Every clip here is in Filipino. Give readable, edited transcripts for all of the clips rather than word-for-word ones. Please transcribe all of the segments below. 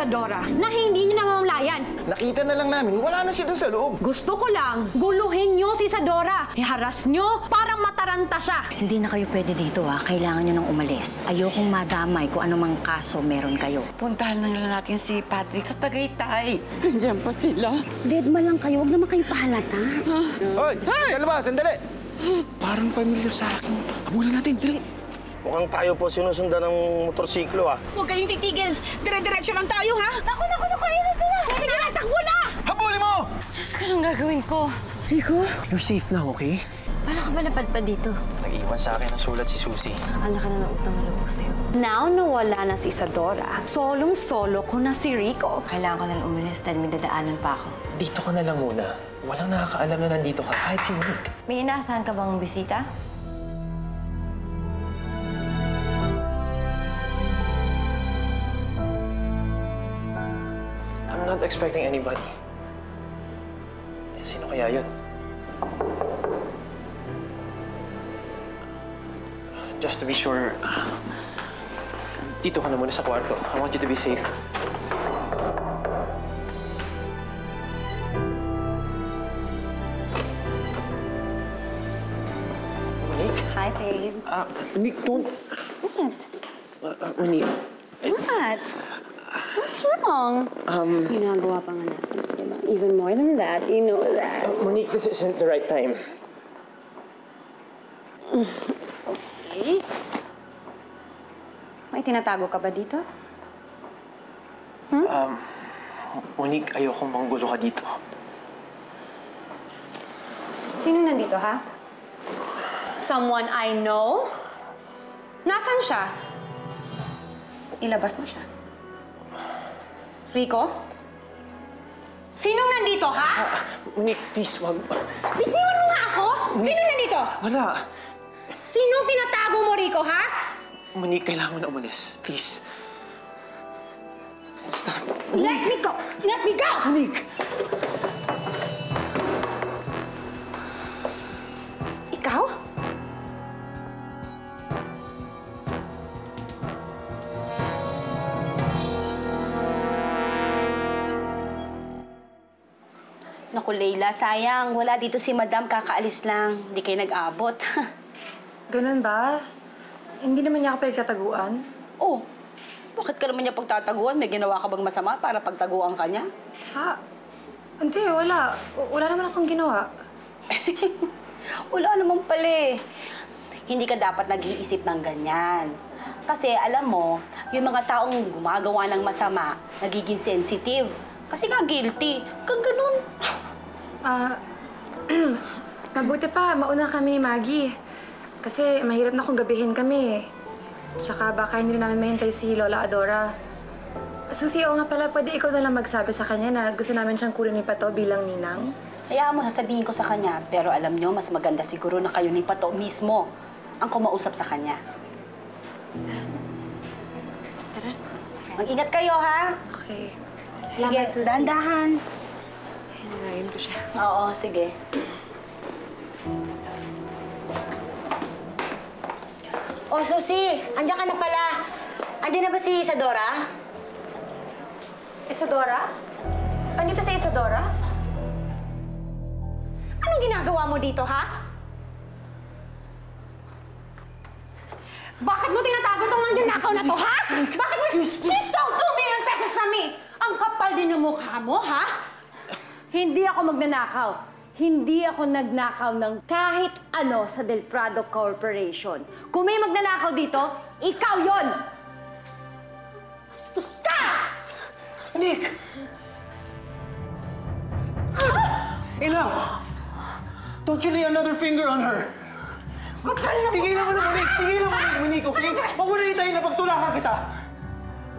Isadora na hindi niyo namamalayan. Nakita na lang namin, wala na siya dun sa loob. Gusto ko lang, guluhin niyo si Isadora. Iharas niyo para mataranta siya. Hindi na kayo pwede dito ha. Kailangan nyo nang umalis. Ayokong madamay kung anumang kaso meron kayo. Puntahan na lang natin si Patrick sa Tagaytay. Nandiyan pa sila. Deadma lang kayo. Huwag naman kayo pahalata. Hoy! Dalawa, sandali! Parang pamilyar sa akin ito. Habulan natin, dali. Mukhang tayo po sinusundan ng motorsiklo, ah. Huwag kayong titigil. Dire-diretso lang tayo, ha? Naku, ayun na sila. Sige na, takbo na! Habulin mo! Diyos ko, anong gagawin ko? Rico? You're safe now, okay? Paano ka ba napadpad dito? Nag-iwan sa akin ng sulat si Susie. Ala ka na ng utang na loob sa'yo. Now na wala na si Isadora, solong-solo ko na si Rico. Kailangan ko na umalis dahil may dadaanan pa ako. Dito ka na lang muna. Walang nakakaalam na nandito ka, kahit si Unique. May inaasahan ka bang bisita? I'm not expecting anybody. Sino kaya yun? Just to be sure, dito ka na muna sa kwarto. I want you to be safe. Monique? Hi, babe. Monique, don't... What? Monique, What? What's wrong? Ginagawa pa nga natin, diba? Even more than that, you know that. Monique, this isn't the right time. Okay. May tinatago ka ba dito? Monique, ayokong manggulo ka dito. Sino nandito, ha? Someone I know? Nasaan siya? Ilabas mo siya. Rico? Sinong nandito, ha? Monique, please, wag... Bitiwan mo nga ako! Sino nandito? Wala. Sino pinatago mo, Rico, ha? Monique, kailangan mo na umalis. Please. Stop. Let me go! Let me go! Monique! Ikaw? Naku, Leila, sayang. Wala dito si Madam, kakaalis lang. Hindi kayo nag-abot. Ganun ba? Hindi naman niya ako pinagtataguan. Oh, bakit ka naman niya pagtataguan? May ginawa ka bang masama para pagtaguan ka niya? Ha? Hindi, wala. Wala naman akong ginawa. Wala naman pala eh. Hindi ka dapat nag-iisip ng ganyan. Kasi alam mo, yung mga taong gumagawa ng masama, nagiging sensitive. Kasi nga guilty. Kang ganun. Mabuti pa, mauna kami ni Maggie. Kasi mahirap na kung gabihin kami. Tsaka baka hindi namin mahintay si Lola Adora. Susie, oo nga pala, pwede ikaw na lang magsabi sa kanya na gusto namin siyang kunin ni Pato bilang ninang? Hayaan mo, sasabihin ko sa kanya. Pero alam nyo, mas maganda siguro na kayo ni Pato mismo ang kumausap sa kanya. Tara. Mag-ingat kayo, ha? Okay. Sige, dahan-dahan. Hinarayin ko siya. Oo, sige. Oh, Susie! Andiyan ka na pala. Andiyan na ba si Isadora? Isadora? Andito si Isadora? Anong ginagawa mo dito, ha? Bakit mo tinatago tong manggagawa na to, ha? Bakit mo... She stole 2 million pesos from me! Ang kapal din ng mukha mo, ha? Hindi ako magnanakaw. Hindi ako nagnakaw ng kahit ano sa Del Prado Corporation. Kung may magnanakaw dito, ikaw yon. Bastos ka! Monique! Enough! Don't you lay another finger on her! Tigilan mo na, Monique! Tigilan mo na, Monique, okay? Huwag mo na hintayin na pagtulakan kita!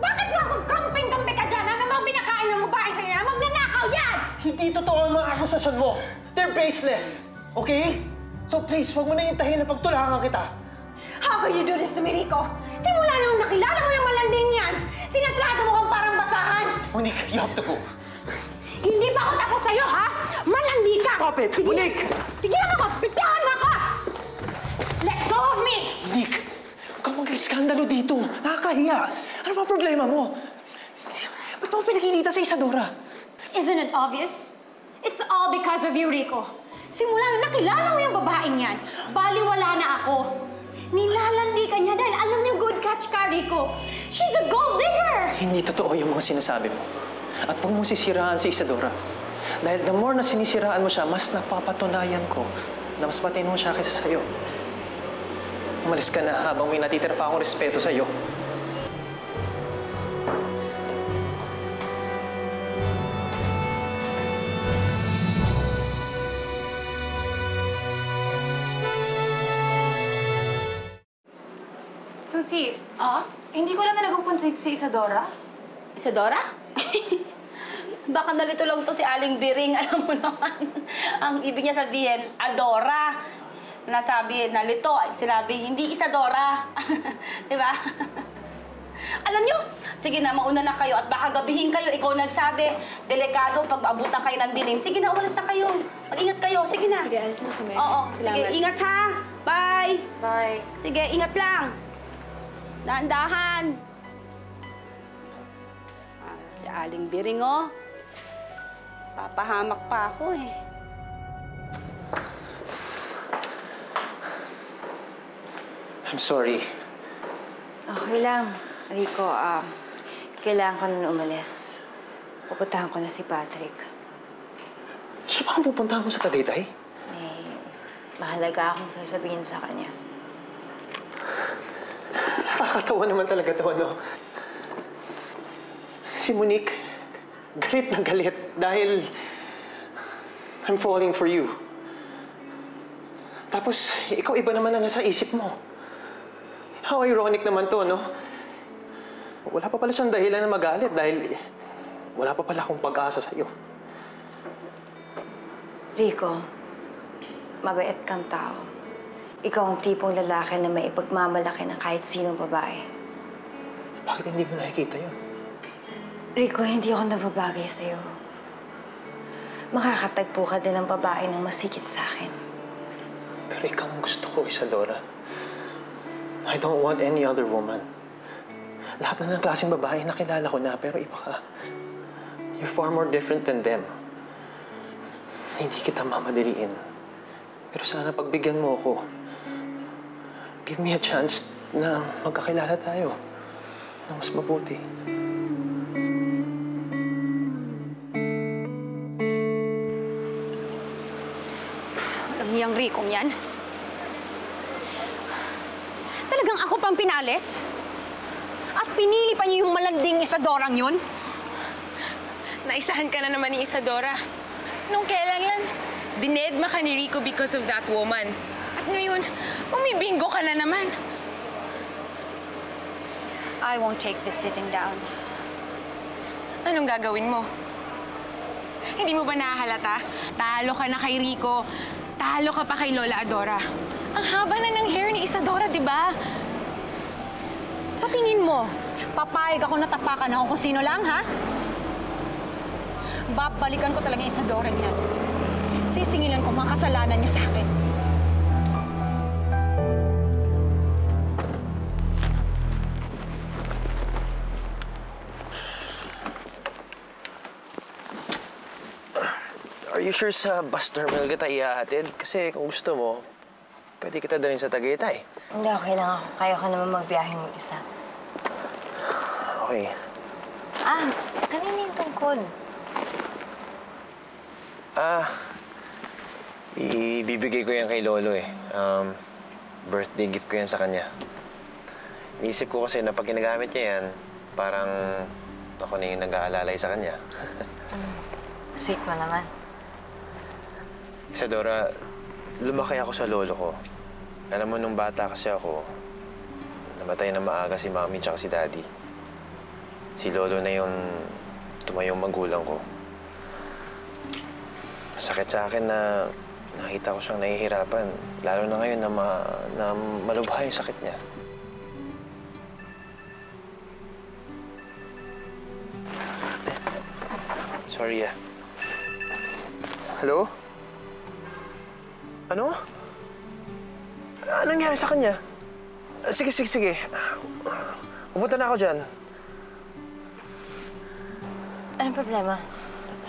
Bakit nga kung kamping-kampi ka dyan? Ano bang binakain ng babae sa'yo na magnanakaw yan? Hindi totoo ang mga akusasyon mo! They're baseless! Okay? So please, huwag mo na hintayin na pagtulakan kita! How can you do this to me, Rico? Simula nung nakilala mo yung malanding yan, tinatrato mo kang parang basahan. Monique, you have to go. Hindi pa ako tapos sa'yo, ha? Malandi ka! Stop it! Monique! Tigilan mo ko! Bigyan mo ko! Let go of me! Monique! Huwag kang mag-iskandalo dito. Nakakahiya. Ano ba problema mo? Ba't mo pinakinita sa Isadora? Isn't it obvious? It's all because of you, Rico. Simula na nakilala mo yung babaeng yan, baliwala na ako. Nilalandi ka niya dahil alam niya good catch ka, Rico. She's a gold digger! Hindi totoo yung mga sinasabi mo. At huwag mong sisiraan si Isadora. Dahil the more na sinisiraan mo siya, mas napapatunayan ko na mas matino siya kaysa sa'yo. Umalis ka na habang may natitira pa akong respeto sa'yo. Susie, hindi ko alam na nagpupunta dito si Isadora. Isadora? Baka nalito lang to si Aling Biring. Alam mo naman, ang ibig niya sabihin, Adora. Nasabi, nalito, sinabi, hindi Isadora. Di ba? Alam nyo, sige na, mauna na kayo at baka gabihin kayo, ikaw nagsabi, delikado pag maabutan kayo ng dilim. Sige na, umalis na kayo. Mag-ingat kayo, sige na. Sige, alis na kami. Oo, sige, ingat ha. Bye. Bye. Sige, ingat lang. Dahan-dahan. Si Aling Biring, oh. Papahamak pa ako, eh. I'm sorry. Okay lang. Rico, kailangan ko na umalis. Pupuntahan ko na si Patrick. Siya ba ang pupuntahan mo sa Tagaytay? Mahalaga akong sasabihin sa kanya. Nakakatawa naman talaga to, ano? Si Monique, galit na galit dahil I'm falling for you. Tapos, ikaw iba naman na nasa isip mo. How ironic naman to, no? Wala pa pala siyang dahilan na magalit dahil wala pa pala akong pag-asa sa'yo. Rico, mabait kang tao. Ikaw ang tipong lalaki na may ipagmamalaki ng kahit sinong babae. Bakit hindi mo nakikita yun? Rico, hindi ako nababagay sa'yo. Makakatagpo ka din ng babae ng masikit sa akin. Pero ikaw ang gusto ko, Isadora. I don't want any other woman. Lahat na ng klaseng babae nakilala ko na, pero iba ka. You're far more different than them. Hindi kita mamadaliin. Pero sana pagbigyan mo ako. Give me a chance na magkakilala tayo na mas mabuti. Alam niyang Ricong yan? Talagang ako pang pinalis? At pinili pa niyo yung malanding Isadorang yun? Naisahan ka na naman ni Isadora. Nung kailan yan? Dinedma ka ni Rico because of that woman. At ngayon, umibingo ka na naman. I won't take this sitting down. Anong gagawin mo? Hindi mo ba nahahalata? Talo ka na kay Rico. Talo ka pa kay Lola Adora. Ang haba na ng hair ni Isadora, di ba? Sa tingin mo, papayag ako na tapakan ako kung sino lang, ha? Babalikan ko talaga yung Isadora niyan. Sisingilan ko mga kasalanan niya sa akin. Are you sure sa bus terminal kita ihahatid? Kasi kung gusto mo, pwede kita dalhin sa Tagaytay. Hindi, okay lang ako. Kaya ko naman magbiyaheng mag-isa. Okay. Kanina yung tungkod. Ibibigay ko yan kay Lolo eh. Birthday gift ko yan sa kanya. Iisip ko kasi na pag ginagamit niya yan, parang ako na yung nag-aalalay sa kanya. Sweet mo naman. Isadora, lumaki ako sa lolo ko. Alam mo, nung bata kasi ako, namatay na maaga si Mami tsaka si Daddy. Si Lolo na yung tumayong magulang ko. Masakit sa akin na nakita ko siyang nahihirapan. Lalo na ngayon na malubha yung sakit niya. Sorry ah. Hello? Ano? Anong nangyari sa kanya? Sige. Pupunta na ako dyan. Anong problema?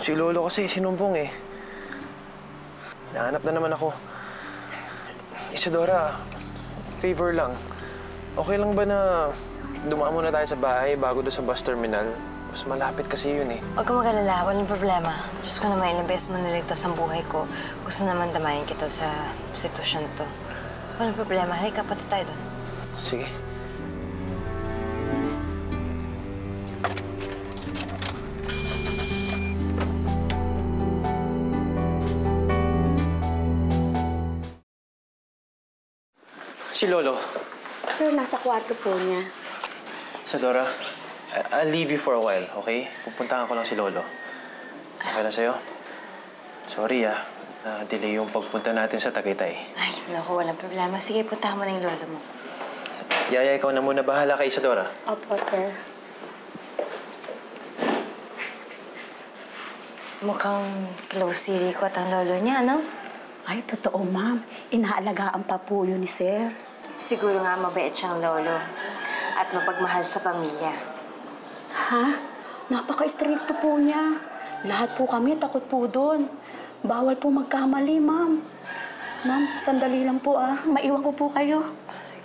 Si Lolo kasi sinumbong eh. Hinahanap na naman ako. Isadora, favor lang. Okay lang ba na dumaan muna tayo sa bahay bago doon sa bus terminal? Mas malapit kasi yun eh. Huwag kang mag-alala. Walang problema. Diyos ko naman, ilang beses mo niligtas ang buhay ko. Gusto naman damayin kita sa sitwasyon na to. Walang problema. Halika, pati tayo doon. Sige. Si Lolo. Sir, nasa kwarto po niya. Isadora, I'll leave you for a while, okay? Pupuntahan ko lang si Lolo. Okay na sa'yo? Sorry na-delay yung pagpunta natin sa Tagaytay. Ay, naku, walang problema. Sige, puntahan mo na yung lolo mo. Yaya, ikaw na muna bahala kay Isadora. Opo, sir. Mukhang close si Rico at ang lolo niya, no? Ay, totoo, ma'am. Inaalagaan pa po yun ni Sir. Siguro nga mabait siyang lolo at mapagmahal sa pamilya. Ha? Napaka-stricto po niya. Lahat po kami takot po doon. Bawal po magkamali, ma'am. Ma'am, sandali lang po Maiwan ko po kayo. Sige.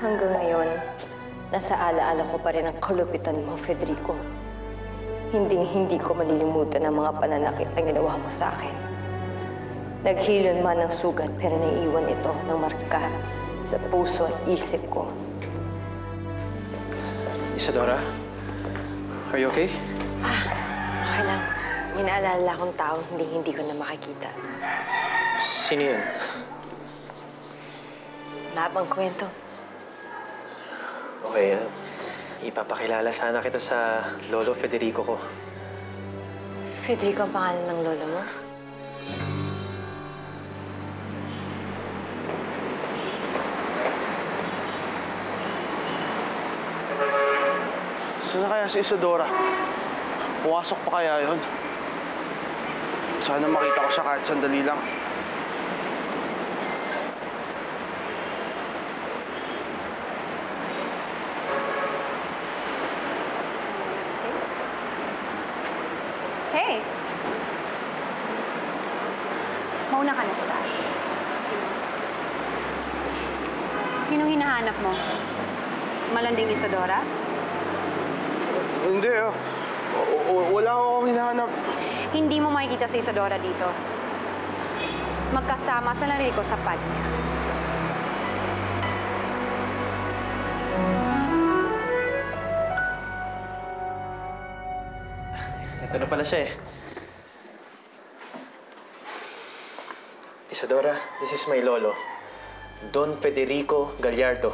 Hanggang ngayon, nasa alaala ko pa rin ang kalupitan mo, Federico. Hindi ko malilimutan ang mga pananakit na ginawa mo sa akin. Naghilon man ng sugat pero naiiwan ito ng marka sa puso at isip ko. Isadora, are you okay? Okay lang. May naalala akong tao hindi ko na makikita. Sino yun? Mahabang kwento. Okay, ipapakilala sana kita sa Lolo Federico ko. Federico ang pangalan ng lolo mo? Saan na kaya si Isadora? Pumasok pa kaya yun? Sana makita ko siya kahit sandali lang. Hey! Mauna ka na sa taas. Sinong hinahanap mo? Malanding Isadora? Hindi wala akong hinahanap. Hindi mo makikita si Isadora dito. Magkasama sa Rico sa pad niya. Ito na pala siya eh. Isadora, this is my lolo. Don Federico Gallardo.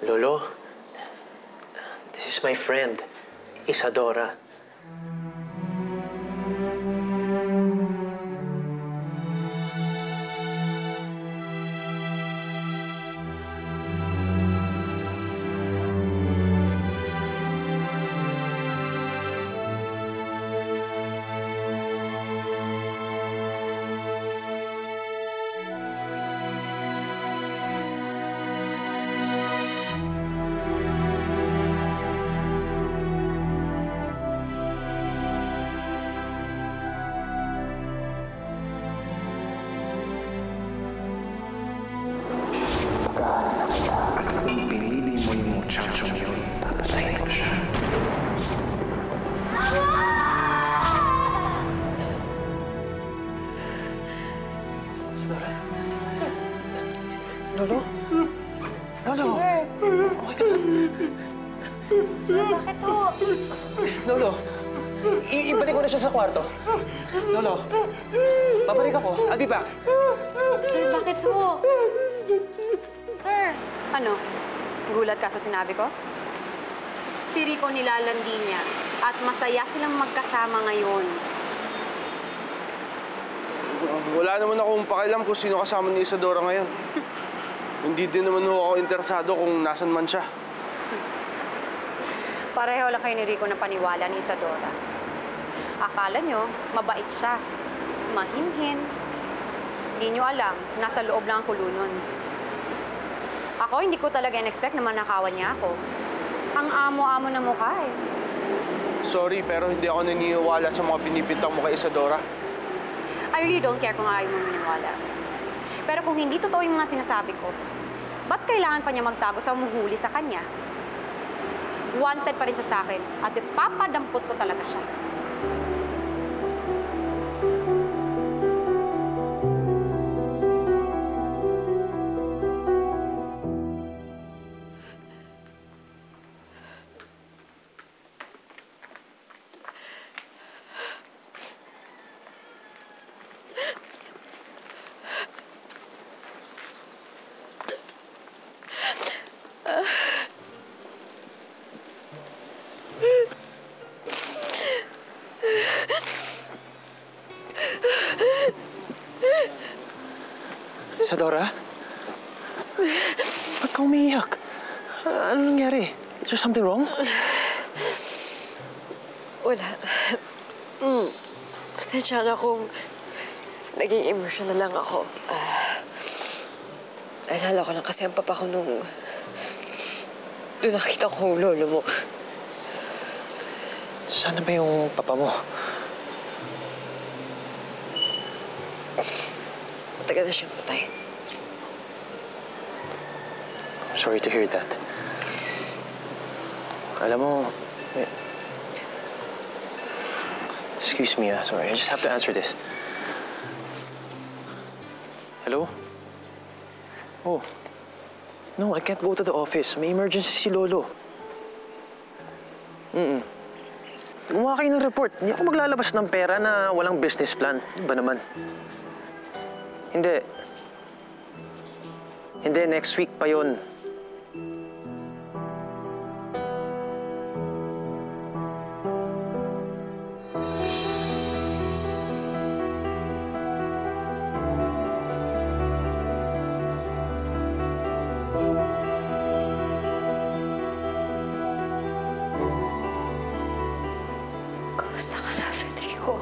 Lolo, this is my friend, Isadora. Kung pinili mo yung muchachong yun, papatayin ko siya. Lolo? Lolo? Okay ka lang? Sir, bakit ho? Lolo? Ibalik mo na siya sa kwarto. Lolo, babalik ako. I'll be back. Sir, bakit ho? Sir, ano? Gulat ka sa sinabi ko? Si Rico nilalandi niya at masaya silang magkasama ngayon. Wala naman akong pakialam kung sino kasama ni Isadora ngayon. Hindi din naman ako interesado kung nasan man siya. Pareho lang kayo ni Rico na paniwala ni Isadora. Akala nyo, mabait siya. Mahinhin. Hindi nyo alam, nasa loob lang ang kulungan. Ako, hindi ko talaga in-expect na manakawan niya ako. Ang amo-amo na mukha eh. Sorry, pero hindi ako naniniwala sa mga pinipintang mo kay Isadora. I really don't care kung ayaw mo maniwala. Pero kung hindi totoo yung mga sinasabi ko, ba't kailangan pa niya magtago sa umuhuli sa kanya? Wanted pa rin siya sa akin at ipapadampot ko talaga siya. Isadora? Ba't ka umiiyak? Ano nangyari? Is there something wrong? Wala. Pasensya na kung naging emotional lang ako. Alala ko lang kasi ang papa ko nung nakita ko yung lolo mo. Sana ba yung papa mo? Matagal na siyang patay. I'm sorry to hear that. Alam mo, excuse me, sorry. I just have to answer this. Hello? Oh. No, I can't go to the office. May emergency si Lolo. Gumawa kayo ng report. Hindi ako maglalabas ng pera na walang business plan. Ba naman? Hindi. Hindi, next week pa yun. Kamusta ka na, Federico?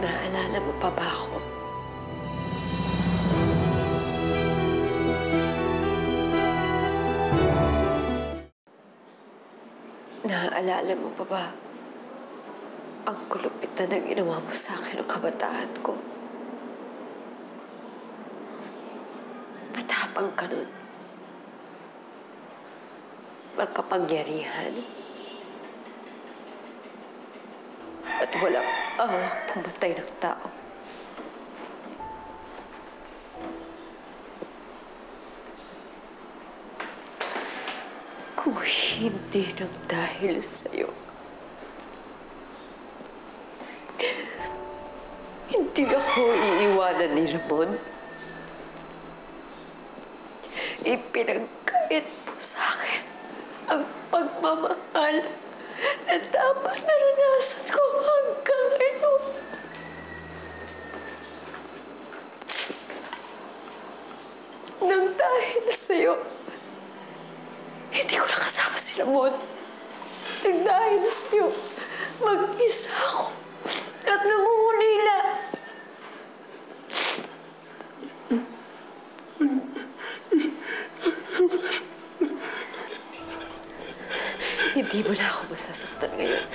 Naalala mo pa ba ako? Naaalala mo pa ba ang kulupit na ginawa mo sa akin ng kabataan ko? Matapang ka nun. Magkapangyarihan. At walang awang pumatay ng tao. Kung hindi nang dahil sa'yo, hindi ako iiwanan ni Ramon. Ipinagkait mo sa akin ang pagmamahal na dapat naranasan ko hanggang ngayon. Nang dahil sa'yo, hindi ko nakasama si Ramon. Nang dahil sa'yo, mag-isa ako at nangungulila. Hindi mo na ako masasaktan ngayon.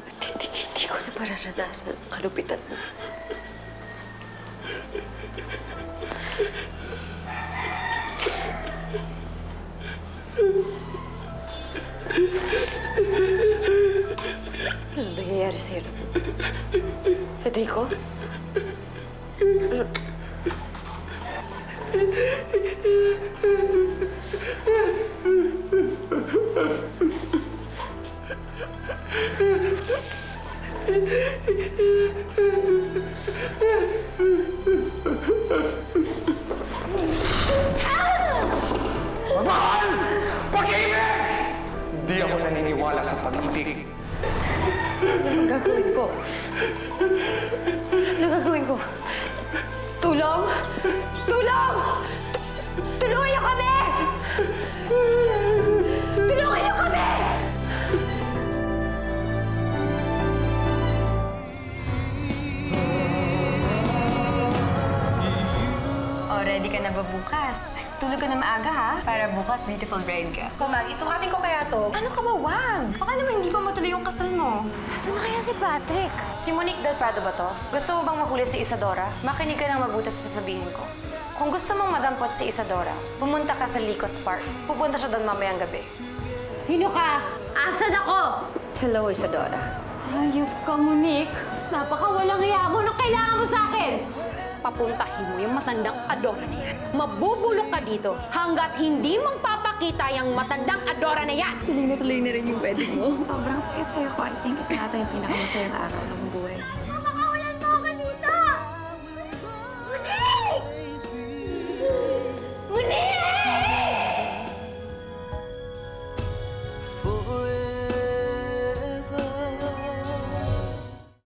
At hindi ko na mararanasan ang kalupitan mo. Ano nangyayari sa'yo? Federico? Mahal! Pag-ibig! Hindi ako naniniwala sa pag-ibig. Ano gagawin ko? Ano gagawin ko? Tulong! Tulong! Tulungan niyo kami! Tulungan niyo kami! Ready ka na ba bukas? Tulog ka na maaga, ha? Para bukas, beautiful bride ka. Maggie, sukatin ko kaya to. Ano ka ba, wag? Baka naman hindi pa matuloy yung kasal mo. Saan na kaya si Patrick? Si Monique Del Prado ba to? Gusto mo bang mahuli si Isadora? Makinig ka ng mabuti sa sasabihin ko. Kung gusto mong madampot si Isadora, pumunta ka sa Licos Park. Pupunta siya doon mamayang gabi. Sino ka? Asan ako? Hello, Isadora. Ayop ka, Monique. Napakawalang hiya mo. Anong kailangan mo sa akin? Papuntahin mo yung matandang Adora na yan. Mabubulok ka dito hanggat hindi magpapakita yung matandang Adora na yan. Tuloy na rin yung wedding mo. Sobrang saya-saya ko. I think ito ata yung pinakamasaya na araw ng buhay.